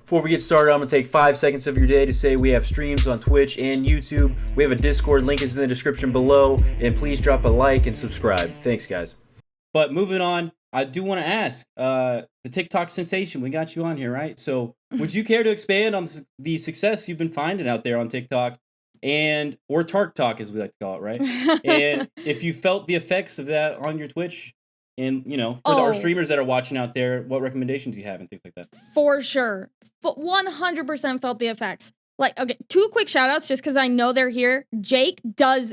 Before we get started, I'm going to take 5 seconds of your day to say we have streams on Twitch and YouTube. We have a Discord, link is in the description below, and please drop a like and subscribe. Thanks, guys. But moving on, I do want to ask, the TikTok sensation, we got you on here, right? So would you care to expand on the success you've been finding out there on TikTok, and or Tark Talk, as we like to call it, right? And if you felt the effects of that on your Twitch, and, you know, for our streamers that are watching out there, what recommendations do you have and things like that? For sure. 100% felt the effects. Like, okay, 2 quick shout outs just because I know they're here. Jake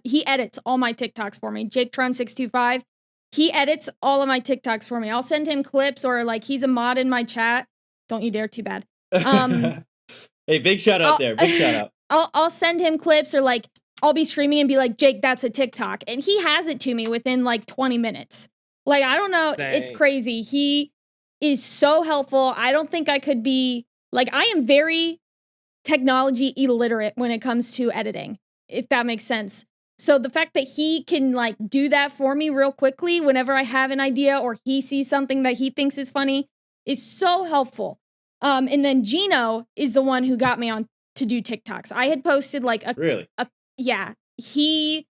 he edits all my TikToks for me. JakeTron625. He edits all of my TikToks for me. I'll send him clips or like he's a mod in my chat. Don't you dare, too bad. Hey, big shout out there. Big shout out. I'll send him clips or like I'll be streaming and be like, Jake, that's a TikTok. And he has it to me within like 20 minutes. Like, I don't know. Dang. It's crazy. He is so helpful. I don't think I could be, like, I am very technology illiterate when it comes to editing, if that makes sense. So the fact that he can, like, do that for me real quickly whenever I have an idea or he sees something that he thinks is funny is so helpful. And then Gino is the one who got me on to do TikToks. I had posted, like, yeah. He's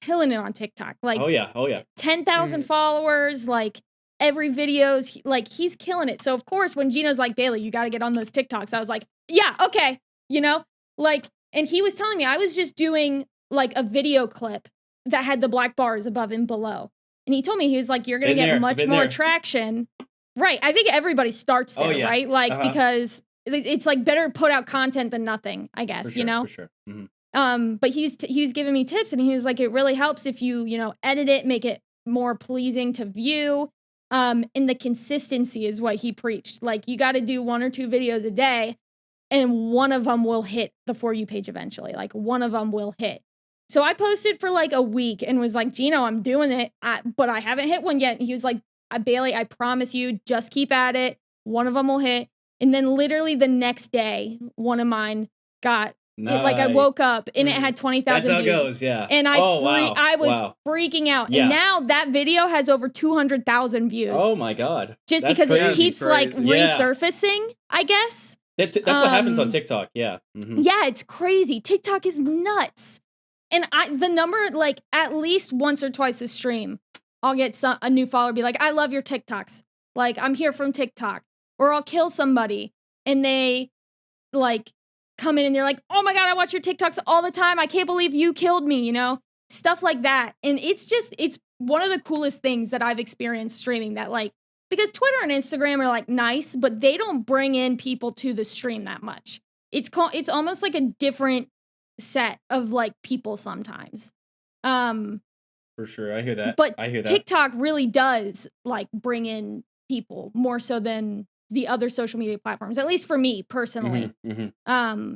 killing it on TikTok. Like, oh yeah 10,000 followers, like every video's like he's killing it. So of course when Gino's like, Bailey, you got to get on those TikToks, I was like, yeah, okay, you know, like, and he was telling me I was just doing like a video clip that had the black bars above and below, and he told me, he was like, you're gonna get much more traction, right? I think everybody starts there, right? Like because it's like better to put out content than nothing, I guess, you know. For sure. Mm-hmm. But he was giving me tips, and he was like, it really helps if you edit it, make it more pleasing to view. And the consistency is what he preached. Like, you got to do 1 or 2 videos a day, and one of them will hit the For You page eventually. Like, one of them will hit. So I posted for like a week and was like, Gino, I'm doing it, but I haven't hit one yet. And he was like, Bailey, I promise you, just keep at it. One of them will hit. And then literally the next day, one of mine got. Nice. Like, I woke up and it had 20,000 views. That's how it goes, yeah. And I was freaking out. Yeah. And now that video has over 200,000 views. Oh my God. Just that's because it keeps like resurfacing, I guess. That's what happens on TikTok, yeah. Mm-hmm. Yeah, it's crazy. TikTok is nuts. And the number, like, at least once or twice a stream, I'll get a new follower be like, I love your TikToks. Like, I'm here from TikTok. Or I'll kill somebody and they, like, come in and they're like, oh my God, I watch your TikToks all the time. I can't believe you killed me, you know? Stuff like that. And it's one of the coolest things that I've experienced streaming, that, like, because Twitter and Instagram are like nice, but they don't bring in people to the stream that much. It's almost like a different set of like people sometimes. For sure. I hear that. But I hear that. TikTok really does like bring in people more so than the other social media platforms, at least for me personally. Mm-hmm.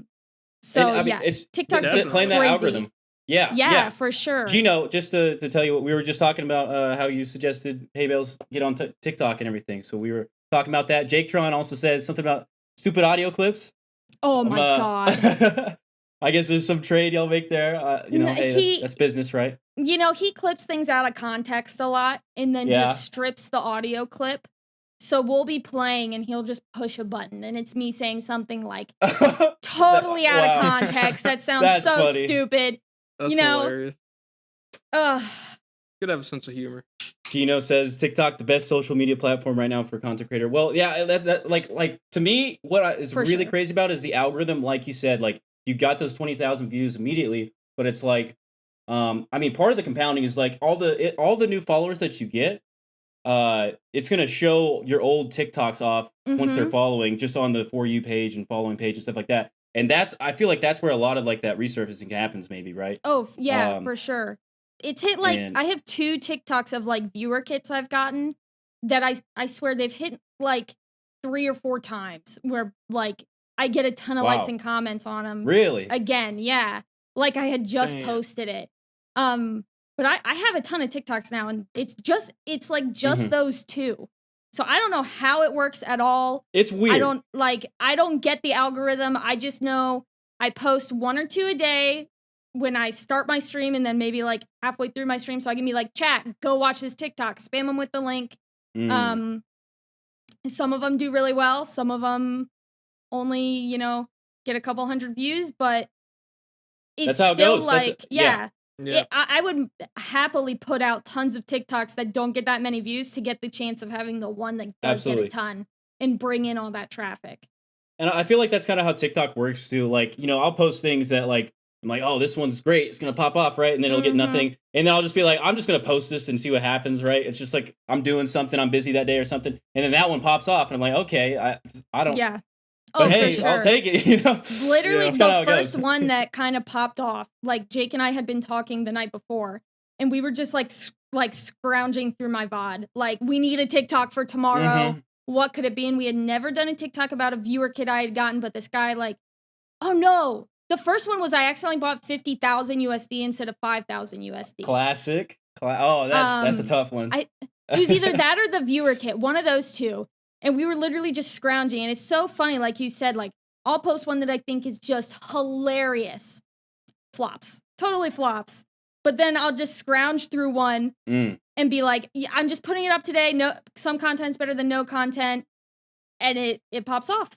So and, I mean, it's TikTok's playing that algorithm. Yeah, for sure. Gino, just to tell you what we were just talking about, how you suggested HayBailsZ get on TikTok and everything. So we were talking about that. Jake Tron also says something about stupid audio clips. Oh my God. I guess there's some trade y'all make there. You know, hey, that's business, right? You know, he clips things out of context a lot and then just strips the audio clip. So we'll be playing and he'll just push a button and it's me saying something like totally out of context. That sounds so funny. Stupid. That's hilarious. Could have a sense of humor. Gino says TikTok the best social media platform right now for content creator. Well, yeah, that like to me, what is really crazy about is the algorithm. Like you said, like you got those 20,000 views immediately, but it's like, I mean, part of the compounding is like all the new followers that you get. It's gonna show your old TikToks off once they're following, just on the For You page and following page and stuff like that. And I feel like that's where a lot of like that resurfacing happens, maybe, right? Oh yeah, for sure. It's hit like I have 2 TikToks of like viewer kits I've gotten that I swear they've hit like 3 or 4 times where like I get a ton of likes and comments on them. Really? Again, yeah. Like I had just posted it. But I have a ton of TikToks now, and it's like just those 2. So I don't know how it works at all. It's weird. I don't get the algorithm. I just know I post 1 or 2 a day when I start my stream, and then maybe like halfway through my stream, so I can be like, chat, go watch this TikTok, spam them with the link. Some of them do really well. Some of them only, get a couple hundred views, but it's That's how it still goes. like, Yeah. I would happily put out tons of TikToks that don't get that many views to get the chance of having the one that does Absolutely. get a ton and bring in all that traffic. And I feel like that's kind of how TikTok works too. Like, I'll post things that like, I'm like, oh, this one's great. It's going to pop off, right? And then it'll get nothing. And then I'll just be like, I'm just going to post this and see what happens, right? It's just like, I'm doing something, I'm busy that day or something. And then that one pops off. And I'm like, okay, I don't. Yeah. But Oh, hey, for sure. I'll take it, Literally That's kinda how the it goes. first one that kind of popped off, like Jake and I had been talking the night before, and we were just like scrounging through my VOD. Like, we need a TikTok for tomorrow. What could it be? And we had never done a TikTok about a viewer kit I had gotten, but this guy like, oh no. The first one was I accidentally bought 50,000 USD instead of 5,000 USD. Classic. Oh, that's a tough one. It was either that or the viewer kit, one of those two. And we were literally just scrounging. And it's so funny, like you said, like, I'll post one that I think is just hilarious. Flops. Totally flops. But then I'll just scrounge through one and be like, yeah, I'm just putting it up today. No, some content's better than no content. And it pops off.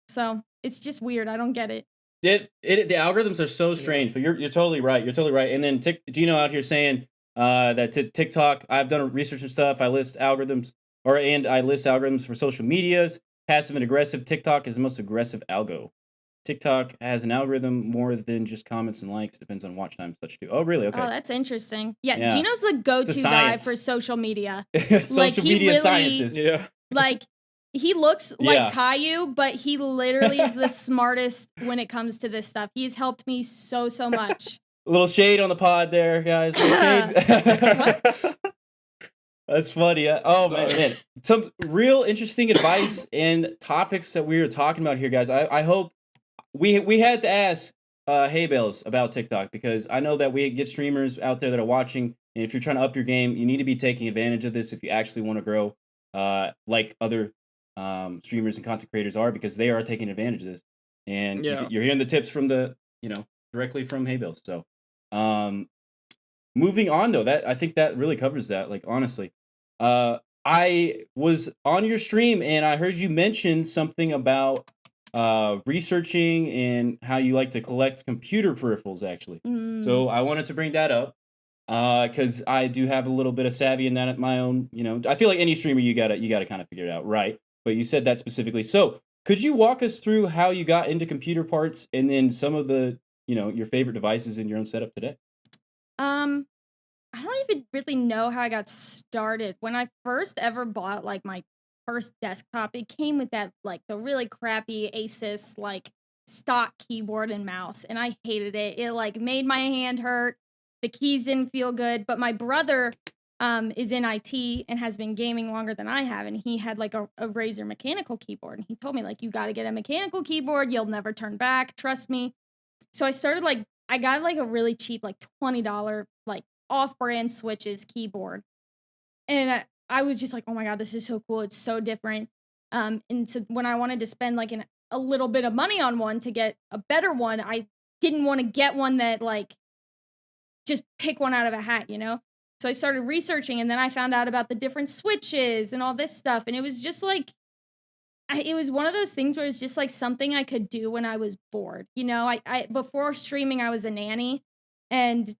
So it's just weird. I don't get it. The algorithms are so strange, but you're totally right. You're totally right. And then Gino out here saying that TikTok, I've done research and stuff. I list algorithms for social medias. Passive and aggressive. TikTok is the most aggressive algo. TikTok has an algorithm more than just comments and likes. Depends on watch time, such too. Oh, really? Okay. Oh, that's interesting. Yeah. Gino's the go-to guy for social media. Social media really, scientist. Yeah. Like, he looks like Caillou, but he literally is the smartest when it comes to this stuff. He's helped me so much. A little shade on the pod there, guys. What? That's funny. Oh, man. Some real interesting advice and topics that we were talking about here, guys. I hope we had to ask HayBailsZ about TikTok, because I know that we get streamers out there that are watching, and if you're trying to up your game, you need to be taking advantage of this if you actually want to grow like other streamers and content creators are, because they are taking advantage of this. And you're hearing the tips from directly from HayBailsZ. So moving on though, I think that really covers that, like, honestly. I was on your stream and I heard you mention something about researching and how you like to collect computer peripherals, actually. So I wanted to bring that up because I do have a little bit of savvy in that at my own. I feel like any streamer, you gotta kind of figure it out, right? But you said that specifically. So could you walk us through how you got into computer parts, and then some of the your favorite devices in your own setup today? I don't even really know how I got started. When I first ever bought like my first desktop, it came with that like the really crappy Asus like stock keyboard and mouse, and I hated it. It like made my hand hurt. The keys didn't feel good. But my brother is in IT and has been gaming longer than I have, and he had like a Razer mechanical keyboard, and he told me like, you got to get a mechanical keyboard. You'll never turn back. Trust me. So I started like, I got like a really cheap like $20 like off-brand Switches keyboard, and I was just like, oh my god, this is so cool. It's so different. And so when I wanted to spend like a little bit of money on one to get a better one, I didn't want to get one that like just pick one out of a hat, So I started researching, and then I found out about the different switches and all this stuff, and it was just like, it was one of those things where it's just like something I could do when I was bored. I before streaming, I was a nanny, and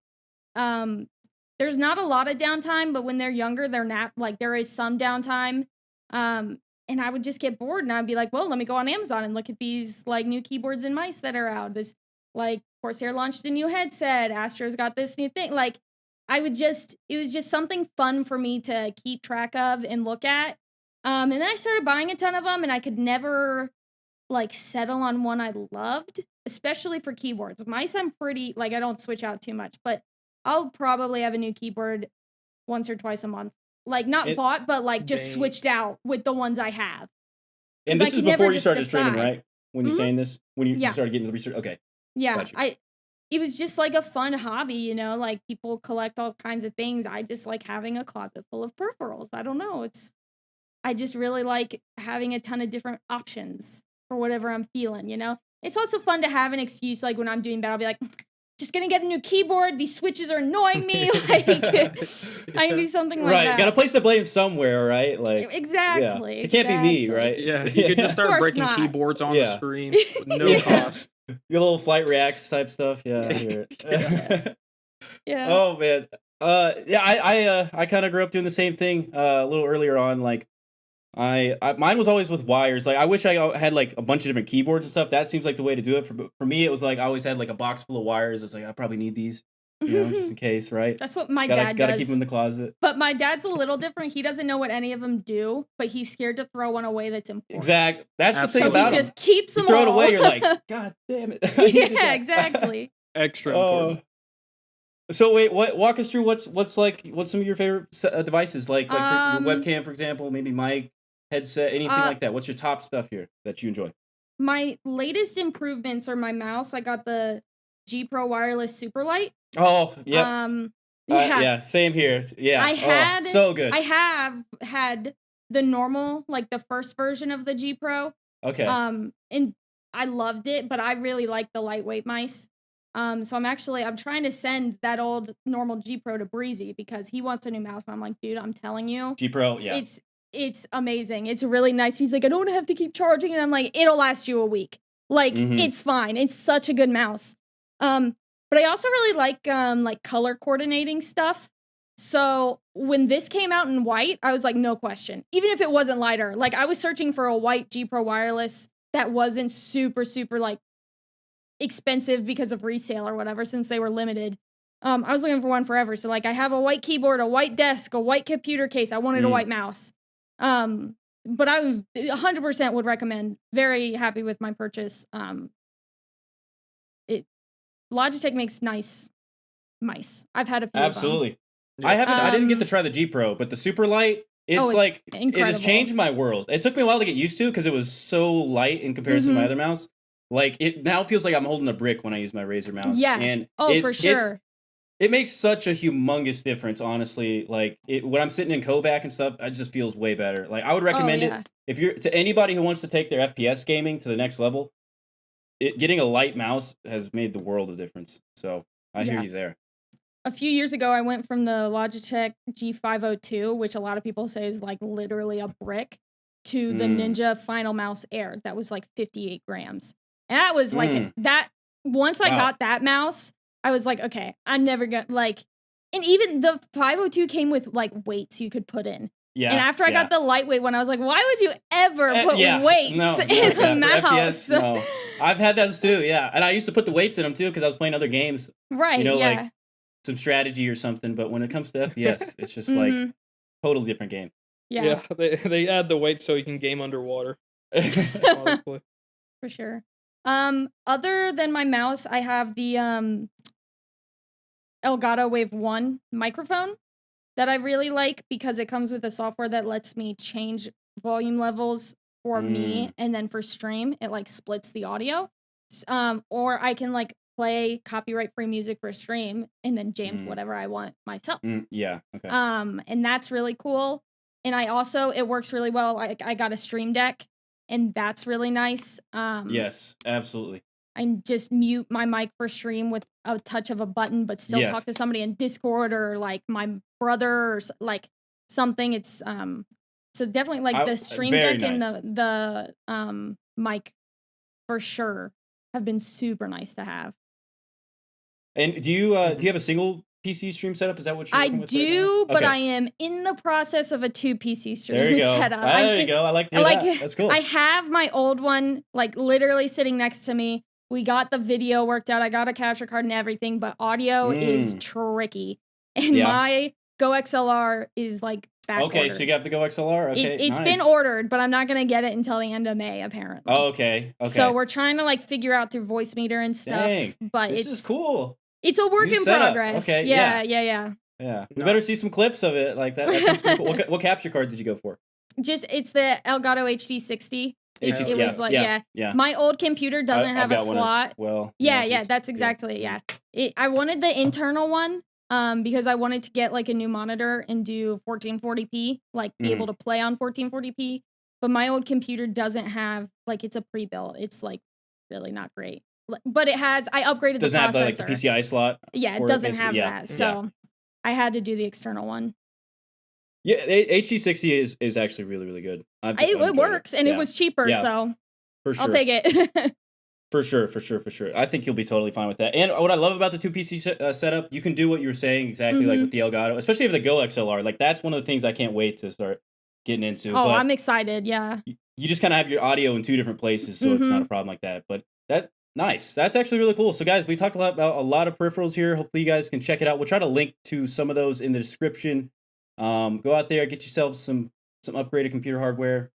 there's not a lot of downtime, but when they're younger, there is some downtime. And I would just get bored, and I'd be like, well, let me go on Amazon and look at these like new keyboards and mice that are out. This like Corsair launched a new headset. Astro's got this new thing. Like it was just something fun for me to keep track of and look at. And then I started buying a ton of them, and I could never like settle on one I loved, especially for keyboards. Mice, I'm pretty like, I don't switch out too much, but I'll probably have a new keyboard once or twice a month. Like not bought, but like just switched out with the ones I have. And this is before you started streaming, right? When you're saying this, when you started getting the research. Okay. Yeah, it was just like a fun hobby, like people collect all kinds of things. I just like having a closet full of peripherals. I don't know. I just really like having a ton of different options for whatever I'm feeling, It's also fun to have an excuse, like when I'm doing bad, I'll be like, just gonna get a new keyboard. These switches are annoying me. Like, I do something like that. Right, got to place the blame somewhere, right? Like, exactly. Yeah. It can't be me, right? Yeah, you could just start breaking not. keyboards on the stream with no cost. Your little flight reacts type stuff. Yeah, I hear it. Yeah. Oh man. I kind of grew up doing the same thing a little earlier on. Like, mine was always with wires. Like, I wish I had like a bunch of different keyboards and stuff. That seems like the way to do it. For me, it was like I always had like a box full of wires. I was like, I probably need these, just in case, right? That's what my dad does. Gotta keep them in the closet. But my dad's a little different. He doesn't know what any of them do, but he's scared to throw one away that's important. Exactly. That's the thing so about he him. just keeps them Throw it all. away. You're like, God damn it. Yeah, exactly. Extra important. So wait, walk us through what's some of your favorite devices, like for your webcam, for example, maybe mic, headset, anything like that. What's your top stuff here that you enjoy? My latest improvements are my mouse. I got the G Pro wireless Superlight. Oh, yeah. Yeah, same here. Yeah. So good. I have had the normal, like the first version of the G Pro. Okay. And I loved it, but I really like the lightweight mice. So I'm trying to send that old normal G Pro to Breezy because he wants a new mouse. And I'm like, dude, I'm telling you. G Pro, yeah. It's amazing. It's really nice. He's like, I don't have to keep charging. And I'm like, it'll last you a week. Like, it's fine. It's such a good mouse. But I also really like color coordinating stuff. So when this came out in white, I was like, no question. Even if it wasn't lighter, like I was searching for a white G Pro wireless that wasn't super, super like expensive because of resale or whatever, since they were limited. I was looking for one forever. So like I have a white keyboard, a white desk, a white computer case. I wanted a white mouse. But I 100% would recommend. Very happy with my purchase. Logitech makes nice mice. I've had a few. Absolutely. Of them. I didn't get to try the G Pro, but the Superlight, it's like incredible. It has changed my world. It took me a while to get used to because it was so light in comparison to my other mouse. Like, it now feels like I'm holding a brick when I use my Razer mouse. Yeah. And for sure. It makes such a humongous difference, honestly. Like, when I'm sitting in Kovac and stuff, it just feels way better. Like, I would recommend it if you're to anybody who wants to take their FPS gaming to the next level. Getting a light mouse has made the world of difference. So I hear you there. A few years ago, I went from the Logitech G502, which a lot of people say is like literally a brick, to the Ninja Final Mouse Air. That was like 58 grams. And that was like that. Once I got that mouse, I was like, okay, I'm never gonna like. And even the 502 came with like weights you could put in. Yeah. And after I got the lightweight one, I was like, why would you ever put weights in a mouse? FPS, no. I've had those too, yeah. And I used to put the weights in them too because I was playing other games. Right. Like some strategy or something. But when it comes to FPS, it's just like totally different game. Yeah. They add the weight so you can game underwater. Honestly. For sure. Other than my mouse, I have the Elgato Wave 1 microphone that I really like because it comes with a software that lets me change volume levels for me, and then for stream, it like splits the audio. Or I can like play copyright-free music for stream and then jam whatever I want myself. Yeah. Okay. And that's really cool. And it works really well. I got a Stream Deck, and that's really nice. Yes, absolutely. I just mute my mic for stream with a touch of a button, but still talk to somebody in Discord or like my brother or like something. It's so definitely like the Stream Deck and the mic for sure have been super nice to have. And do you have a single PC stream setup? Is that what you're working with? I do, but I am in the process of a 2 PC stream setup. There you go. I like to hear that. That's cool. I have my old one like literally sitting next to me. We got the video worked out. I got a capture card and everything, but audio is tricky. And my Go XLR is like back ordered. So you got the Go XLR? Okay, It's been ordered, but I'm not going to get it until the end of May, apparently. Oh, okay. So we're trying to like figure out through voice meter and stuff. Dang, but this is cool. It's a work in progress. Okay, Yeah. We better see some clips of it. Like that sounds pretty cool. What capture card did you go for? It's the Elgato HD60. It was like, yeah. My old computer doesn't have a slot. Well, that's exactly it. I wanted the internal one because I wanted to get like a new monitor and do 1440p, like be able to play on 1440p. But my old computer doesn't have, like, it's a pre-built. It's like really not great. but it has. I upgraded Doesn't the have processor. the PCI slot. Yeah, it for doesn't basically? have Yeah, that. So I had to do the external one. Yeah, HD60 is actually really, really good. I've It enjoyed works, and it Yeah. was cheaper, Yeah, so for sure. I'll take it. For sure. I think you'll be totally fine with that. And what I love about the two PC setup, you can do what you were saying exactly like with the Elgato, especially with the Go XLR. Like that's one of the things I can't wait to start getting into. Oh, but I'm excited. Yeah. you just kind of have your audio in two different places, so it's not a problem like that. But nice. That's actually really cool. So guys, we talked about a lot of peripherals here. Hopefully you guys can check it out. We'll try to link to some of those in the description. Go out there, get yourself some upgraded computer hardware.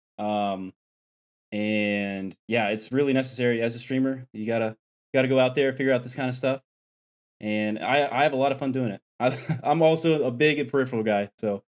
And yeah, it's really necessary as a streamer. You gotta go out there, figure out this kind of stuff. And I have a lot of fun doing it. I'm also a big peripheral guy, so